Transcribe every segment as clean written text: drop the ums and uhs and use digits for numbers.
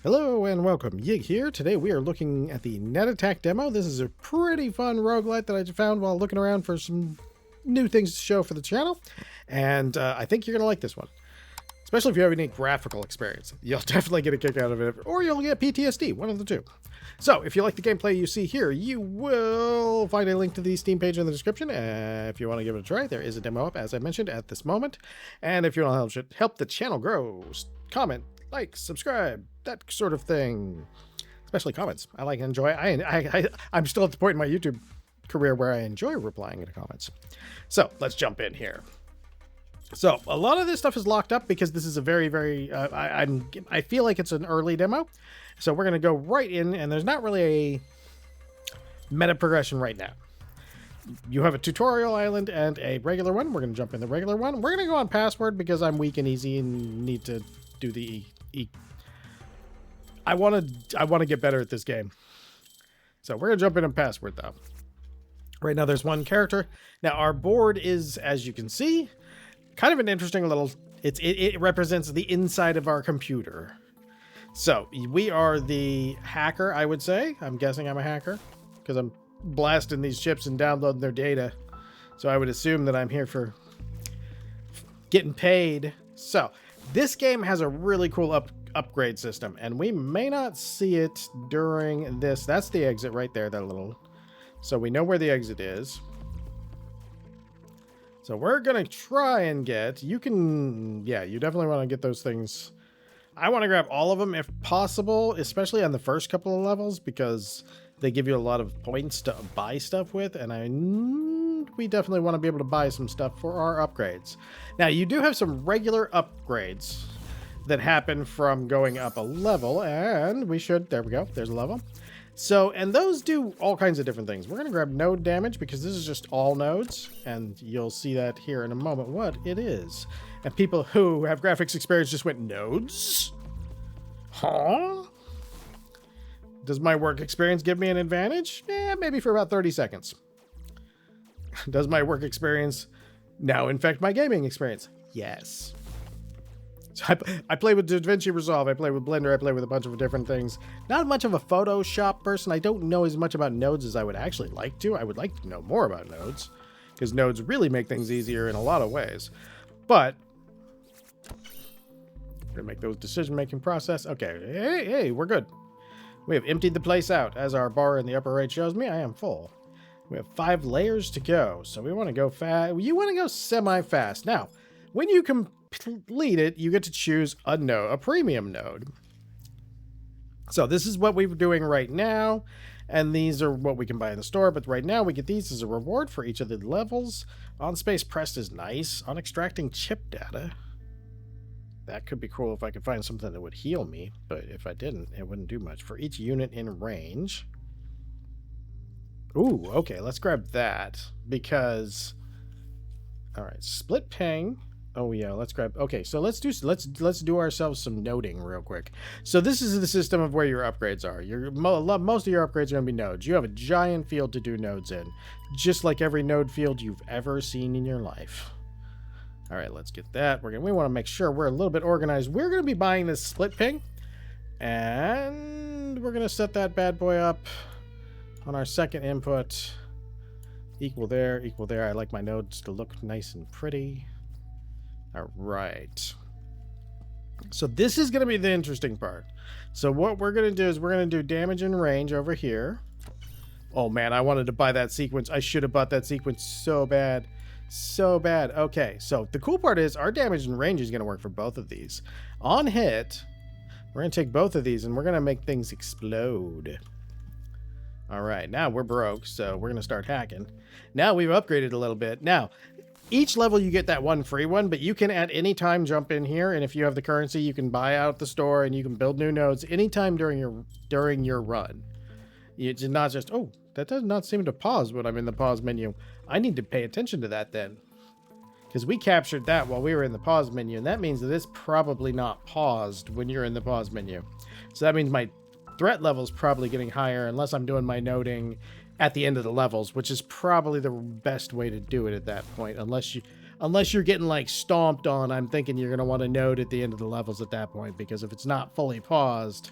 Hello and welcome, Yig here. Today we are looking at the Net.Attack demo. This is a pretty fun roguelite that I found while looking around for some new things to show for the channel. And I think you're going to like this one. Especially if you have any graphical experience. You'll definitely get a kick out of it, or you'll get PTSD, one of the two. So, if you like the gameplay you see here, you will find a link to the Steam page in the description. If you want to give it a try, there is a demo up, as I mentioned, at this moment. And if you want to help the channel grow, comment, like, subscribe, that sort of thing. Especially comments. I like and enjoy. I'm still at the point in my YouTube career where I enjoy replying to comments. So, let's jump in here. So a lot of this stuff is locked up because this is a very I feel like it's an early demo. So we're going to go right in, and there's not really a meta progression right now. You have a tutorial island and a regular one. We're going to jump in the regular one. We're going to go on password because I'm weak and easy and need to do the I want to get better at this game. So we're going to jump in on password though. Right now there's one character. Now our board is, as you can see, kind of an interesting little, it represents the inside of our computer. So we are the hacker, I would say. I'm guessing I'm a hacker because I'm blasting these chips and downloading their data. So I would assume that I'm here for getting paid. So this game has a really cool upgrade system, and we may not see it during this. That's the exit right there, that little. So we know where the exit is. So we're going to try and get, you definitely want to get those things. I want to grab all of them if possible, especially on the first couple of levels, because they give you a lot of points to buy stuff with. And we definitely want to be able to buy some stuff for our upgrades. Now, you do have some regular upgrades that happen from going up a level, and there we go, there's a level. So, and those do all kinds of different things. We're going to grab node damage because this is just all nodes, and you'll see that here in a moment what it is. And people who have graphics experience just went, nodes? Huh? Does my work experience give me an advantage? Maybe for about 30 seconds. Does my work experience now infect my gaming experience? Yes. So I play with DaVinci Resolve, I play with Blender, I play with a bunch of different things. Not much of a Photoshop person. I don't know as much about nodes as I would actually like to. I would like to know more about nodes, because nodes really make things easier in a lot of ways. But we're gonna make those decision-making process. Okay, hey, we're good. We have emptied the place out. As our bar in the upper right shows me, I am full. We have 5 layers to go, so we want to go fast. You want to go semi-fast. Now, when you complete it, you get to choose a node, a premium node. So this is what we're doing right now, and these are what we can buy in the store, but right now we get these as a reward for each of the levels. On space pressed is nice. On extracting chip data, that could be cool if I could find something that would heal me, but if I didn't, it wouldn't do much. For each unit in range. Ooh, okay, let's grab that, because all right, split ping. Oh yeah, let's grab. Okay, so let's do ourselves some noting real quick. So this is the system of where your upgrades are. Most of your upgrades are going to be nodes. You have a giant field to do nodes in, just like every node field you've ever seen in your life. All right, let's get that. We want to make sure we're a little bit organized. We're going to be buying this split ping, and we're going to set that bad boy up on our second input. Equal there, equal there. I like my nodes to look nice and pretty. All right. So this is going to be the interesting part. So what we're going to do is we're going to do damage and range over here. Oh man, I wanted to buy that sequence. I should have bought that sequence so bad. So bad. Okay, so the cool part is our damage and range is going to work for both of these. On hit, we're going to take both of these and we're going to make things explode. All right, now we're broke, so we're going to start hacking. Now we've upgraded a little bit. Now, each level you get that one free one, but you can at any time jump in here, and if you have the currency, you can buy out the store and you can build new nodes anytime during your run. It's not just, oh, that does not seem to pause when I'm in the pause menu. I need to pay attention to that then, because we captured that while we were in the pause menu, and that means that it's probably not paused when you're in the pause menu. So that means my threat level's probably getting higher unless I'm doing my noting at the end of the levels, which is probably the best way to do it at that point, unless unless you're getting like stomped on, I'm thinking you're going to want a node at the end of the levels at that point, because if it's not fully paused,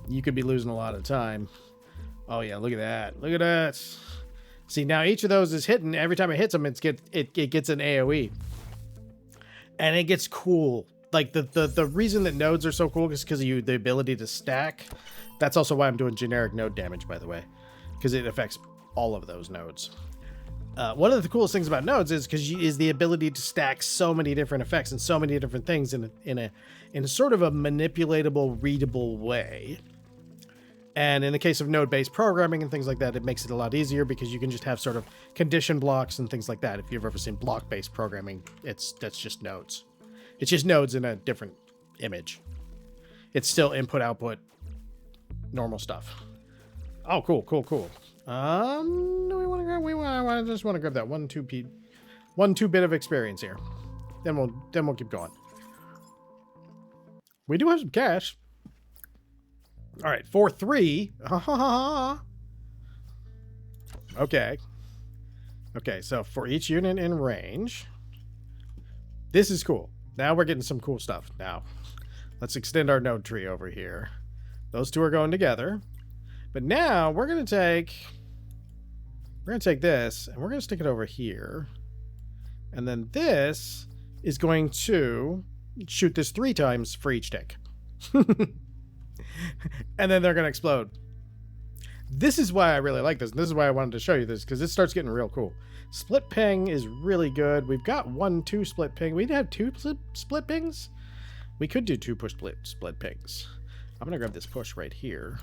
you could be losing a lot of time. Oh yeah, look at that. Look at that. See, now each of those is hitting. Every time it hits them, it gets an AoE. And it gets cool. Like the reason that nodes are so cool is because of the ability to stack. That's also why I'm doing generic node damage, by the way, because it affects all of those nodes. One of the coolest things about nodes is the ability to stack so many different effects and so many different things in a sort of a manipulatable, readable way. And in the case of node-based programming and things like that, it makes it a lot easier because you can just have sort of condition blocks and things like that. If you've ever seen block-based programming, that's just nodes. It's just nodes in a different image. It's still input, output, normal stuff. Oh, cool. I just want to grab that 1-2 bit of experience here. Then we'll keep going. We do have some cash. All right, 4-3. Okay. Okay, so for each unit in range, this is cool. Now we're getting some cool stuff. Now, let's extend our node tree over here. Those two are going together. But now we're gonna take this and we're gonna stick it over here. And then this is going to shoot this 3 times for each tick. And then they're going to explode. This is why I really like this. And this is why I wanted to show you this, because it starts getting real cool. Split ping is really good. We've got 1-2 split ping. We'd have 2 split pings. We could do 2 push split pings. I'm going to grab this push right here.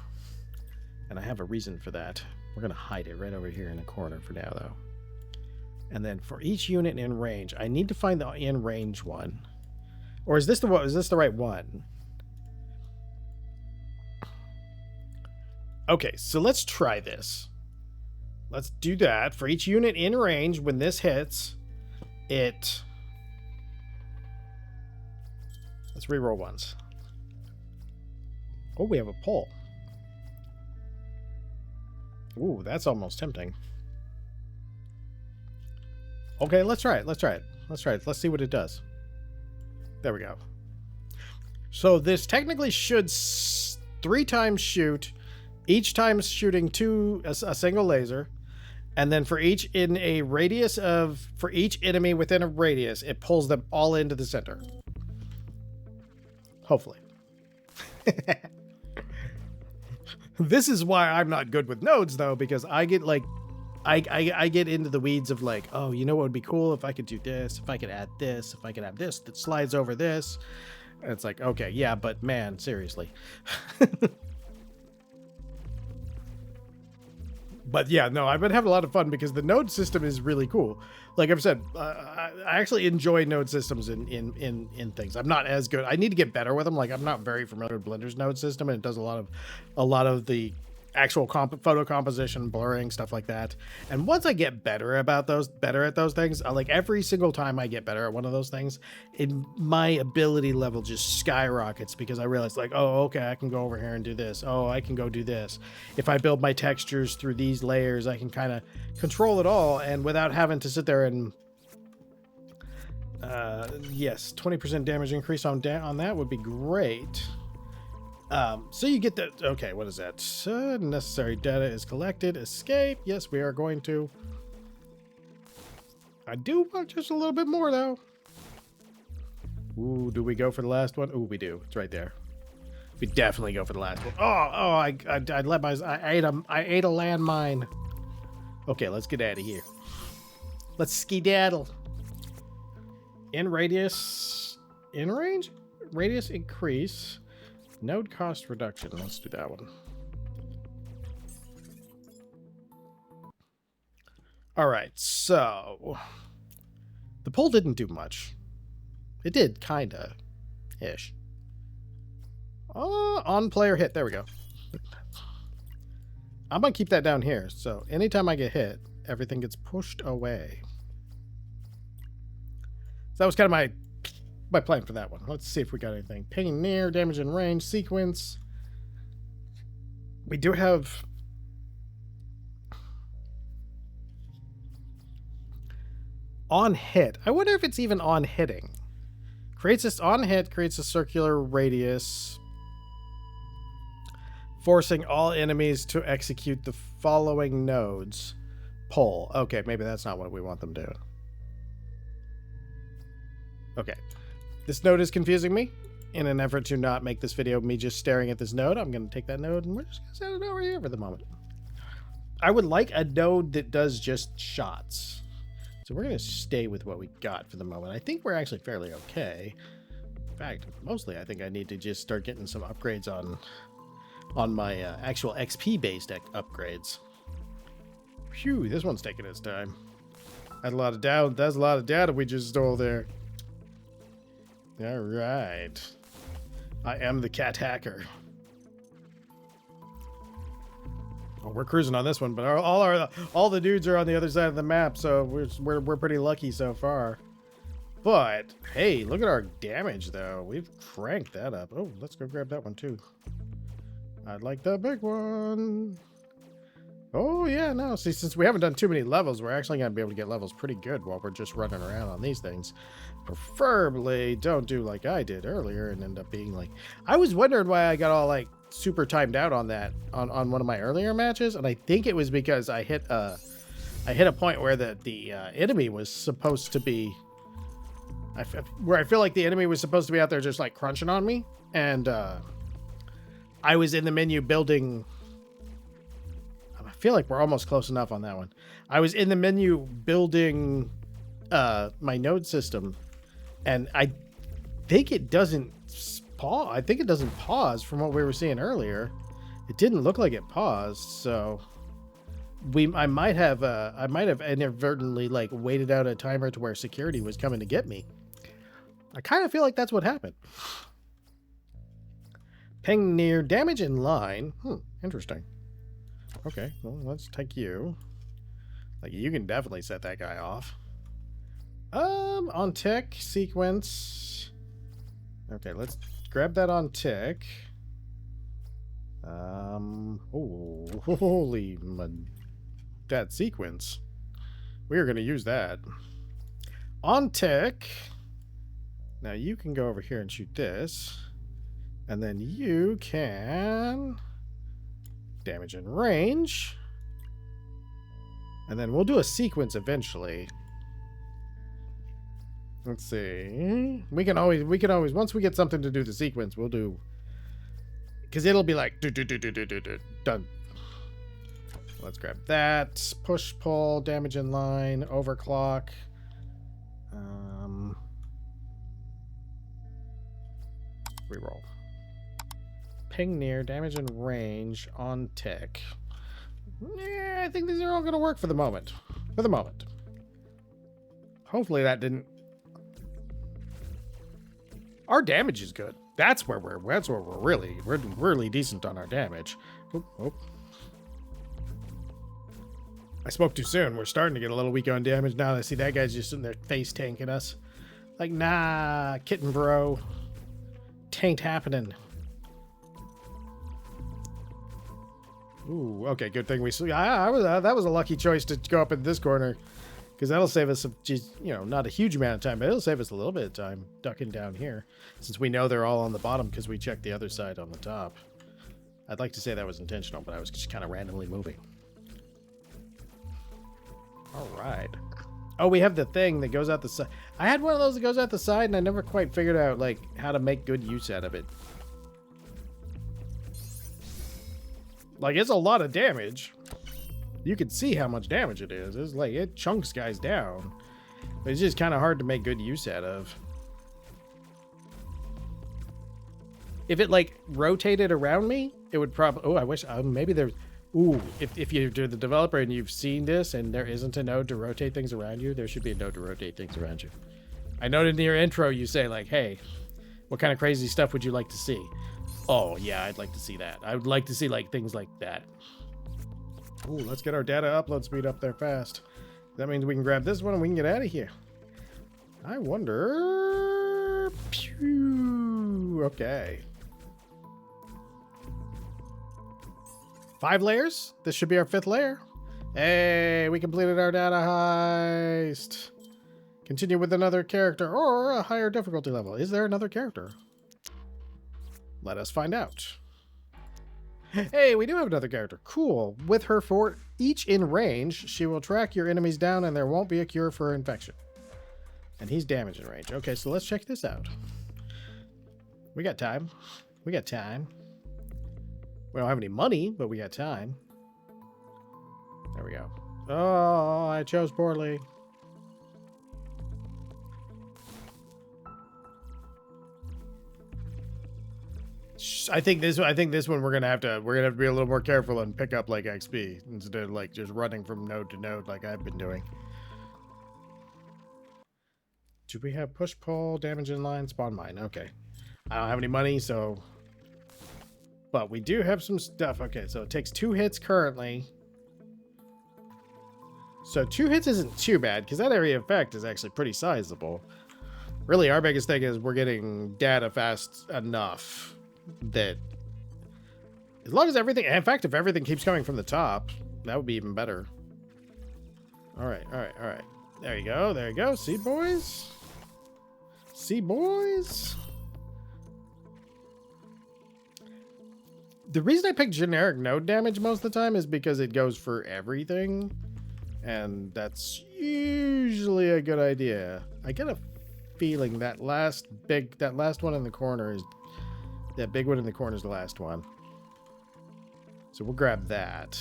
And I have a reason for that. We're going to hide it right over here in the corner for now, though. And then for each unit in range, I need to find the in range one. Or is this the right one? Okay, so let's try this. Let's do that. For each unit in range, when this hits, let's reroll once. Oh, we have a pull. Ooh, that's almost tempting. Okay, let's try it. Let's see what it does. There we go. So this technically should 3 times shoot, each time shooting a single laser, and then for each enemy within a radius, it pulls them all into the center. Hopefully. This is why I'm not good with nodes, though, because I get like I get into the weeds of like, oh, you know what would be cool if I could do this, if I could add this, if I could have this that slides over this. And it's like, okay, yeah, but man, seriously. But yeah, no, I've been having a lot of fun because the node system is really cool. Like I've said, I actually enjoy node systems in things. I'm not as good. I need to get better with them. Like I'm not very familiar with Blender's node system, and it does a lot of the actual photo composition, blurring, stuff like that. And once I get better at those things, like every single time I get better at one of those things, my ability level just skyrockets because I realize like, oh, okay, I can go over here and do this. Oh, I can go do this. If I build my textures through these layers, I can kind of control it all, and without having to sit there and yes, 20% damage increase on that would be great. So you get that. Okay, what is that? Necessary data is collected. Escape. Yes, we are going to. I do want just a little bit more, though. Ooh, do we go for the last one? Ooh, we do. It's right there. We definitely go for the last one. I ate a landmine. Okay, let's get out of here. Let's skedaddle. In range? Radius increase. Node cost reduction. Let's do that one. All right, so the poll didn't do much. It did, kinda, ish. On player hit. There we go. I'm gonna keep that down here. So anytime I get hit, everything gets pushed away. So that was kind of my plan for that one. Let's see if we got anything. Pinging near, damage in range, sequence. We do have... On hit. I wonder if it's even on hitting. Creates this on hit, creates a circular radius, forcing all enemies to execute the following nodes. Pull. Okay, maybe that's not what we want them to do. Okay. This node is confusing me. In an effort to not make this video me just staring at this node, I'm going to take that node and we're just going to set it over here for the moment. I would like a node that does just shots. So we're going to stay with what we got for the moment. I think we're actually fairly okay. In fact, mostly I think I need to just start getting some upgrades on my actual XP-based upgrades. Phew, this one's taking its time. That's a lot of data we just stole there. All right. I am the cat hacker. Well, we're cruising on this one, but all the dudes are on the other side of the map, so we're pretty lucky so far. But hey, look at our damage though. We've cranked that up. Oh, let's go grab that one too. I'd like the big one. Oh yeah, no. See, since we haven't done too many levels, we're actually gonna be able to get levels pretty good while we're just running around on these things. Preferably don't do like I did earlier and end up being like, I was wondering why I got all like super timed out on that on one of my earlier matches, and I think it was because I hit a point where the enemy was supposed to be where I feel like the enemy was supposed to be out there just like crunching on me, and I was in the menu building. I feel like we're almost close enough on that one. I was in the menu building my node system, and I think it doesn't pause. I think it doesn't pause from what we were seeing earlier. It didn't look like it paused, so I might have inadvertently like waited out a timer to where security was coming to get me. I kind of feel like that's what happened. Ping near damage in line. Interesting. Okay, well, let's take you. Like, you can definitely set that guy off. On tick sequence. Okay, let's grab that on tick. Oh, holy that sequence. We are going to use that. On tick. Now you can go over here and shoot this. And then you can damage in range. And then we'll do a sequence eventually. Let's see. We can always once we get something to do the sequence, we'll do, because it'll be like done. Let's grab that. Push, pull, damage in line, overclock. Reroll. Ping near, damage in range, on tick. Yeah, I think these are all going to work for the moment. For the moment. Hopefully that didn't. Our damage is good. That's where we're really decent on our damage. Oh. I spoke too soon. We're starting to get a little weak on damage now. I see that guy's just in there face tanking us. Like, nah, kitten bro. Tain't happening. Ooh, okay, good thing we. That was a lucky choice to go up in this corner, because that'll save us, not a huge amount of time, but it'll save us a little bit of time ducking down here, since we know they're all on the bottom because we checked the other side on the top. I'd like to say that was intentional, but I was just kind of randomly moving. All right. Oh, we have the thing that goes out the side. I had one of those that goes out the side, and I never quite figured out like how to make good use out of it. Like, it's a lot of damage. You can see how much damage it is. It's like, it chunks guys down. But it's just kind of hard to make good use out of. If it, like, rotated around me, it would probably... Oh, I wish... maybe there's... Ooh, if you're the developer and you've seen this and there isn't a node to rotate things around you, there should be a node to rotate things around you. I noted in your intro you say, like, hey, what kind of crazy stuff would you like to see? Oh, yeah, I'd like to see that. I would like to see, like, things like that. Ooh, let's get our data upload speed up there fast. That means we can grab this one and we can get out of here. I wonder... Pew! Okay. 5 layers? This should be our 5th layer. Hey, we completed our data heist. Continue with another character or a higher difficulty level. Is there another character? Let us find out. Hey, we do have another character. Cool. With her for each in range, she will track your enemies down and there won't be a cure for infection. And he's damage in range. Okay, so let's check this out. We got time. We got time. We don't have any money, but we got time. There we go. Oh, I chose poorly. I think this one we're gonna have to be a little more careful and pick up like XP instead of like just running from node to node like I've been doing. Do we have push pull, damage in line, spawn mine? Okay. I don't have any money, so, but we do have some stuff. Okay, so it takes 2 hits currently. So 2 hits isn't too bad because that area of effect is actually pretty sizable. Really, our biggest thing is we're getting data fast enough that as long as everything, in fact, if everything keeps coming from the top, that would be even better. All right. There you go. See, boys? See, boys? The reason I pick generic node damage most of the time is because it goes for everything. And that's usually a good idea. I get a feeling that last one in the corner is... That big one in the corner is the last one. So we'll grab that.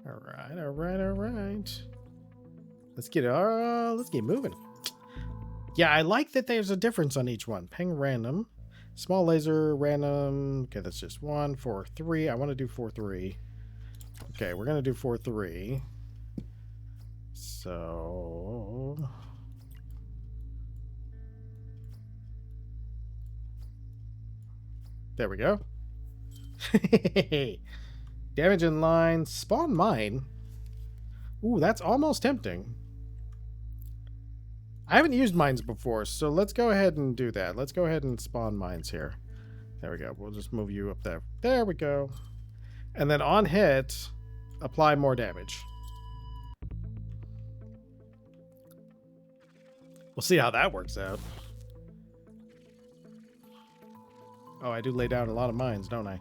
All right. Let's get moving. Yeah, I like that there's a difference on each one. Ping random. Small laser random. Okay, that's just 1, 4, 3. I want to do 4, 3. Okay, we're going to do 4, 3. So... There we go. Damage in line. Spawn mine. Ooh, that's almost tempting. I haven't used mines before, so let's go ahead and do that. Let's go ahead and spawn mines here. There we go. We'll just move you up there. There we go. And then on hit, apply more damage. We'll see how that works out. Oh, I do lay down a lot of mines, don't I?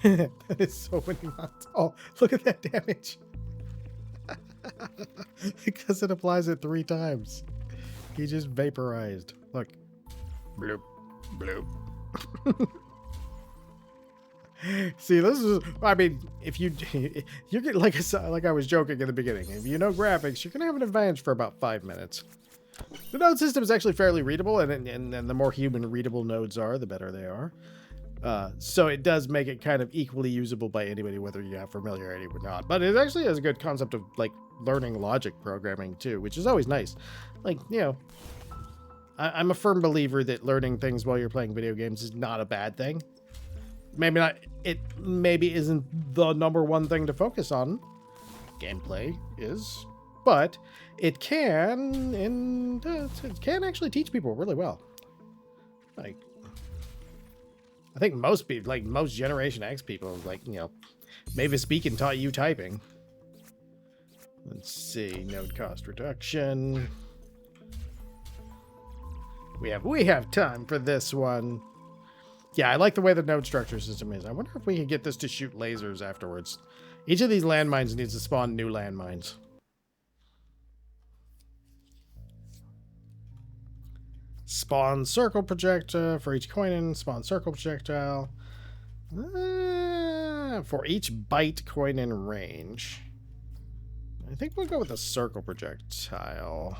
That is so many mines. Oh, look at that damage. Because it applies it 3 times. He just vaporized. Look. Bloop. Bloop. See, this is... I mean, if you get like I was joking in the beginning. If you know graphics, you're going to have an advantage for about 5 minutes. The node system is actually fairly readable, and the more human readable nodes are, the better they are. So it does make it kind of equally usable by anybody, whether you have familiarity or not. But it actually has a good concept of like learning logic programming too, which is always nice. Like, you know, I'm a firm believer that learning things while you're playing video games is not a bad thing. Maybe not. It maybe isn't the #1 thing to focus on. Gameplay is, but it can, and it can actually teach people really well. Like, I think most people, like most Generation X people, like, you know, Mavis Beacon taught you typing. Let's see, node cost reduction. We have time for this one. Yeah, I like the way the node structure system is. I wonder if we can get this to shoot lasers afterwards. Each of these landmines needs to spawn new landmines. Spawn circle projectile for each coin in. Spawn circle projectile. For each byte coin in range. I think we'll go with a circle projectile.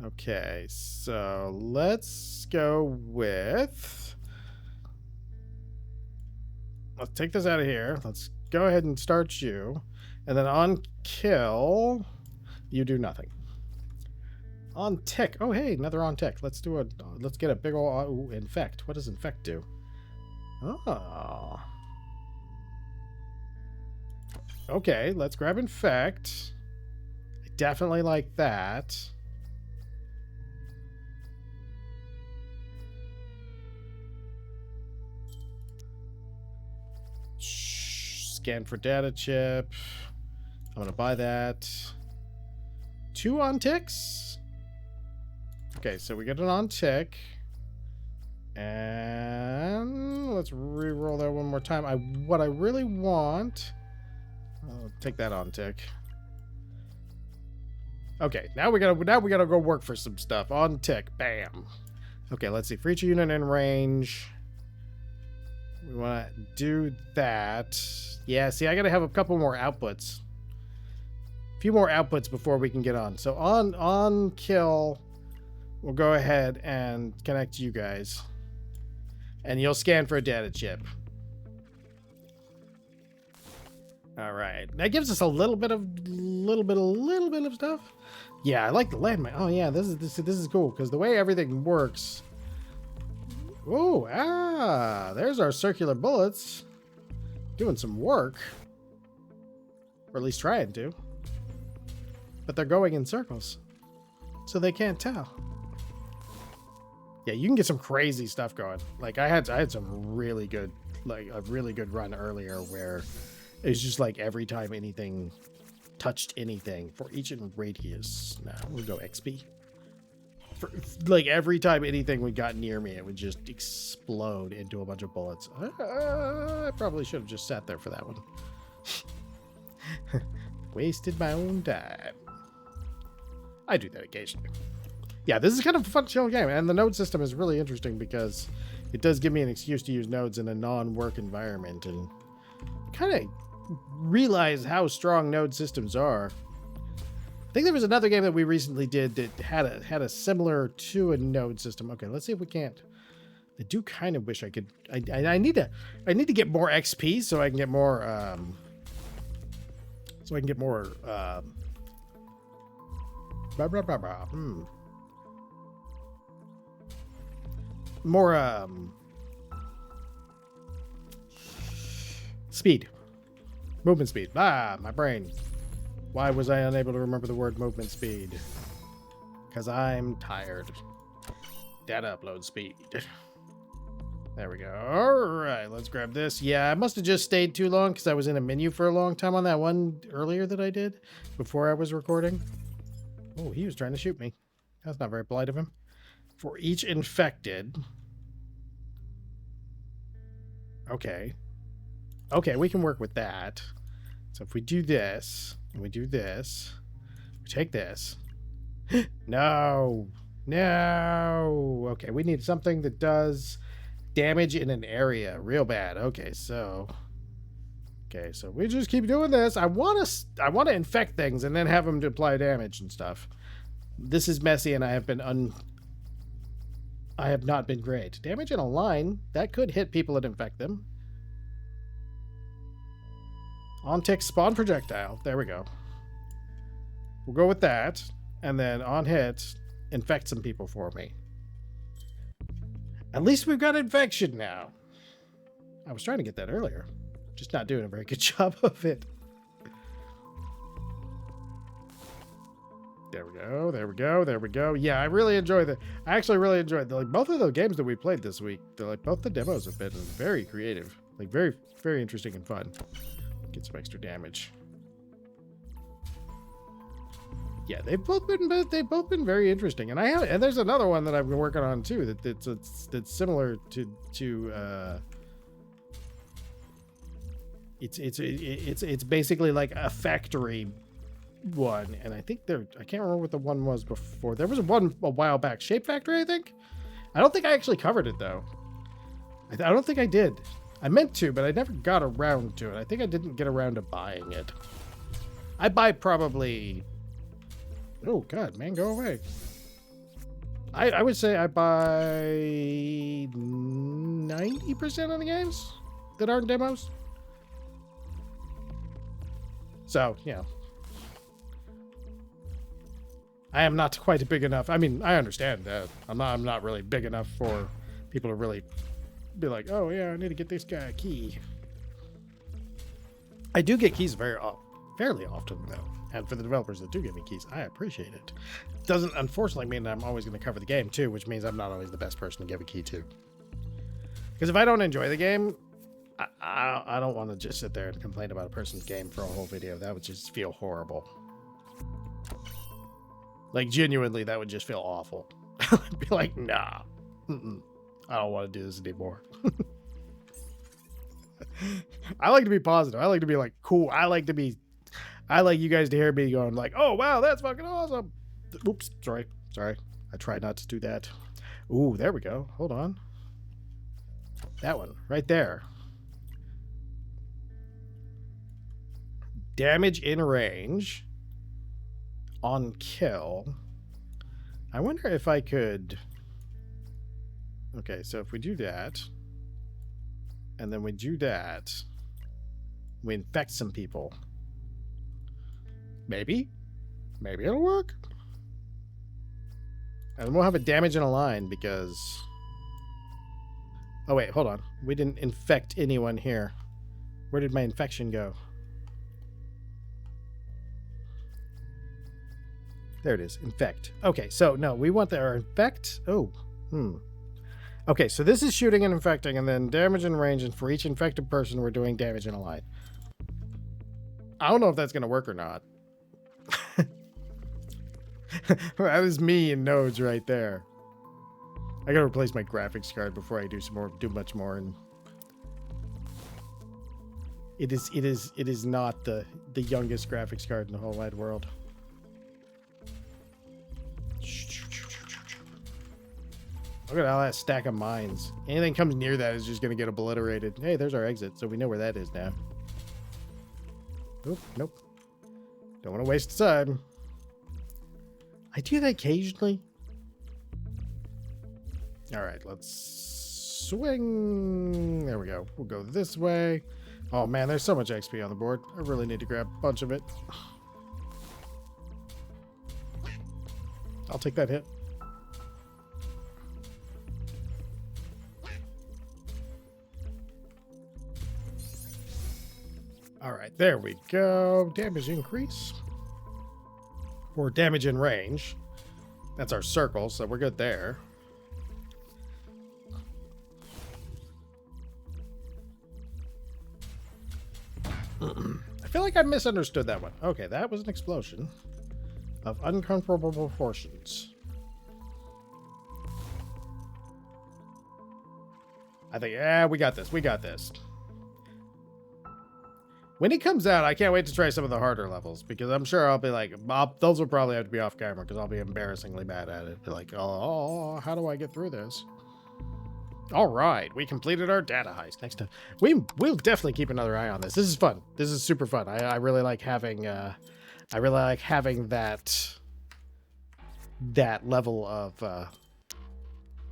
Okay, so let's go with... Let's take this out of here. Let's go ahead and start you. And then on kill, you do nothing. On tick. Oh, hey, another on tick. Let's get a big ol' infect. What does infect do? Oh. Okay, let's grab infect. I definitely like that. Scan for data chip. I'm going to buy that. 2 on ticks. Okay, so we get an on tick. And let's re-roll that one more time. What I really want... I'll take that on tick. Okay, now we gotta go work for some stuff. On tick, bam. Okay, let's see. For each unit in range, we want to do that. Yeah, see, I gotta have a couple more outputs. A few more outputs before we can get on. So on kill, we'll go ahead and connect you guys, and you'll scan for a data chip. All right, that gives us a little bit of stuff. Yeah, I like the landmine. Oh yeah, this is cool because the way everything works. Oh, there's our circular bullets doing some work, or at least trying to. But they're going in circles, so they can't tell. Yeah, you can get some crazy stuff going. Like I had some really good, like a really good run earlier where it's just like every time anything touched anything for each in radius. Nah, we'll go XP. Like every time anything would got near me, it would just explode into a bunch of bullets. I probably should have just sat there for that one. Wasted my own time. I do that occasionally. Yeah, this is kind of a fun chill game, and the node system is really interesting because it does give me an excuse to use nodes in a non-work environment and kind of realize how strong node systems are. I think there was another game that we recently did that had a similar to a node system. Okay, let's see if we can't. I do kind of wish I could. I need to get more XP so I can get more. More speed. Movement speed. My brain. Why was I unable to remember the word movement speed? Because I'm tired. Data upload speed. There we go. All right, let's grab this. Yeah, I must have just stayed too long because I was in a menu for a long time on that one earlier that I did before I was recording. Oh, he was trying to shoot me. That's not very polite of him. For each infected. Okay. Okay, we can work with that. So if we do this, and we do this, we take this. No. No. Okay, we need something that does damage in an area real bad. Okay, so we just keep doing this. I want to infect things and then have them to apply damage and stuff. This is messy, and I have not been great. Damage in a line that could hit people and infect them. On tick spawn projectile. There we go. We'll go with that, and then on hit infect some people for me. At least we've got infection now. I was trying to get that earlier. Just not doing a very good job of it. There we go. There we go. There we go. Yeah, I actually really enjoyed like both of the games that we played this week. Like both the demos have been very creative. Like very, very interesting and fun. Get some extra damage. Yeah, they've both been very interesting, and there's another one that I've been working on too that's similar to it's basically like a factory one, and I think I can't remember what the one was before. There was one a while back, Shape Factory, I think. I don't think I actually covered it though. I don't think I did. I meant to, but I never got around to it. I think I didn't get around to buying it. I buy probably... Oh, God, man, go away. I would say I buy 90% of the games that aren't demos. So, you know. I am not quite big enough. I mean, I understand that. I'm not really big enough for people to really be like, oh yeah, I need to get this guy a key. I do get keys fairly often though, and for the developers that do give me keys, I appreciate it. Doesn't unfortunately mean that I'm always going to cover the game too, which means I'm not always the best person to give a key to. Because if I don't enjoy the game, I don't want to just sit there and complain about a person's game for a whole video. That would just feel horrible. Like, genuinely, that would just feel awful. I'd be like, nah. I don't want to do this anymore. I like to be positive. I like to be like, cool. I like you guys to hear me going like, oh, wow, that's fucking awesome. Oops. Sorry. I tried not to do that. Ooh, there we go. Hold on. That one right there. Damage in range on kill. I wonder if I could... Okay, so if we do that, and then we do that, we infect some people. Maybe it'll work. And we'll have a damage in a line because... Oh wait, hold on. We didn't infect anyone here. Where did my infection go? There it is. Infect. Okay, so no, we want our infect. Oh, Okay, so this is shooting and infecting, and then damage and range, and for each infected person, we're doing damage in a line. I don't know if that's going to work or not. That is me in nodes right there. I gotta replace my graphics card before I do much more, and it is not the youngest graphics card in the whole wide world. Look at all that stack of mines. Anything comes near that is just gonna get obliterated. Hey, there's our exit, so we know where that is now. Oop, nope. Don't want to waste time. I do that occasionally. All right, let's swing. There we go. We'll go this way. Oh man, there's so much XP on the board. I really need to grab a bunch of it. I'll take that hit. All right, there we go. Damage increase. Or damage in range. That's our circle, so we're good there. I feel like I misunderstood that one. Okay, that was an explosion of uncomfortable proportions. I think, yeah, we got this. We got this. When it comes out, I can't wait to try some of the harder levels, because I'm sure I'll be like, those will probably have to be off camera, because I'll be embarrassingly bad at it. Be like, oh, how do I get through this? All right, we completed our data heist. Next time, we'll definitely keep another eye on this. This is fun. This is super fun. I really like having, that level of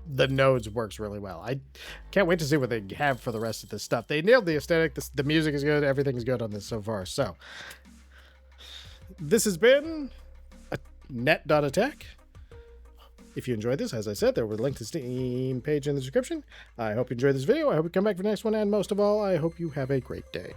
the nodes works really well. I can't wait to see what they have for the rest of this stuff. They nailed the aesthetic. The music is good. Everything is good on this so far. So this has been a Net.Attack. If you enjoyed this, as I said, there will be a link to the Steam page in the description. I hope you enjoyed this video. I hope you come back for the next one. And most of all, I hope you have a great day.